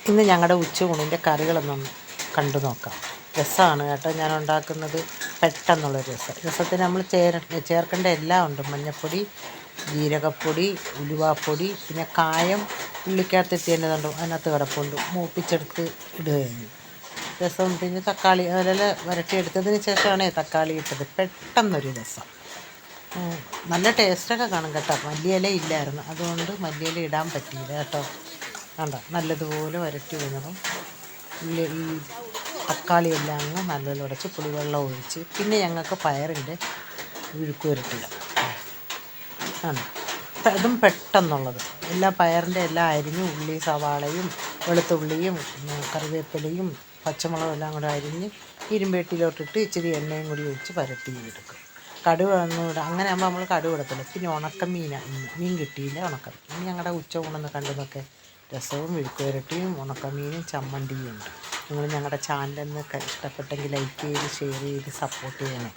ഇന്ന് ഞങ്ങളുടെ ഉച്ചയൂണിൻ്റെ കറികളൊന്നും കണ്ടു നോക്കാം. രസമാണ് കേട്ടോ ഞാൻ ഉണ്ടാക്കുന്നത്. പെട്ടെന്നുള്ളൊരു രസത്തിന് നമ്മൾ ചേർക്കേണ്ട എല്ലാം ഉണ്ട്. മഞ്ഞൾപ്പൊടി, ജീരകപ്പൊടി, ഉലുവാപ്പൊടി, പിന്നെ കായം ഉള്ളിക്കകത്ത് ഇട്ടേണ്ടതുണ്ട്, അതിനകത്ത് കിടപ്പുണ്ട്, മൂപ്പിച്ചെടുത്ത് ഇടുകയാണ് രസം. പിന്നെ തക്കാളി അതിൽ വരട്ടിയെടുത്തതിന് ശേഷമാണ് തക്കാളി ഇട്ടത്. പെട്ടെന്നൊരു രസം. നല്ല ടേസ്റ്റൊക്കെ കാണും കേട്ടോ. മല്ലിയില ഇല്ലായിരുന്നു, അതുകൊണ്ട് മല്ലിയില ഇടാൻ പറ്റിയില്ല കേട്ടോ. കണ്ട നല്ലതുപോലെ വരട്ടി വന്നതും ഈ തക്കാളിയെല്ലാം അങ്ങ് നല്ലപോലെ ഉടച്ച് പുളിവെള്ളം ഒഴിച്ച്, പിന്നെ ഞങ്ങൾക്ക് പയറിൻ്റെ വിഴുക്ക് വരട്ടില്ല ആണ്. അതും പെട്ടെന്നുള്ളത്. എല്ലാ പയറിൻ്റെ എല്ലാം അരിഞ്ഞ് ഉള്ളി, സവാളയും വെളുത്തുള്ളിയും കറിവേപ്പിലയും പച്ചമുളകും എല്ലാം കൂടെ അരിഞ്ഞ് ഇരുമ്പേട്ടിയിലോട്ടിട്ട് ഇച്ചിരി എണ്ണയും കൂടി ഒഴിച്ച് പരട്ടിയെടുക്കും. കടുക് ഒന്നും ഇടാം. അങ്ങനെ ആകുമ്പോൾ നമ്മൾ കടുക് ഇടത്തില്ല. പിന്നെ ഉണക്കമീനാണ്, മീൻ കിട്ടിയില്ല. ഉണക്കമീൻ ഞങ്ങളുടെ ഉച്ചയൂണെന്ന് കണ്ടതൊക്കെ രസവും വിഴുക്ക് വരട്ടിയും ഉണക്കമീനും ചമ്മന്തിയും ഉണ്ട്. നിങ്ങൾ ഞങ്ങളുടെ ചാനലിൽ നിന്ന് ഇഷ്ടപ്പെട്ടെങ്കിൽ ലൈക്ക് ചെയ്ത് ഷെയർ ചെയ്ത് സപ്പോർട്ട് ചെയ്യണേ.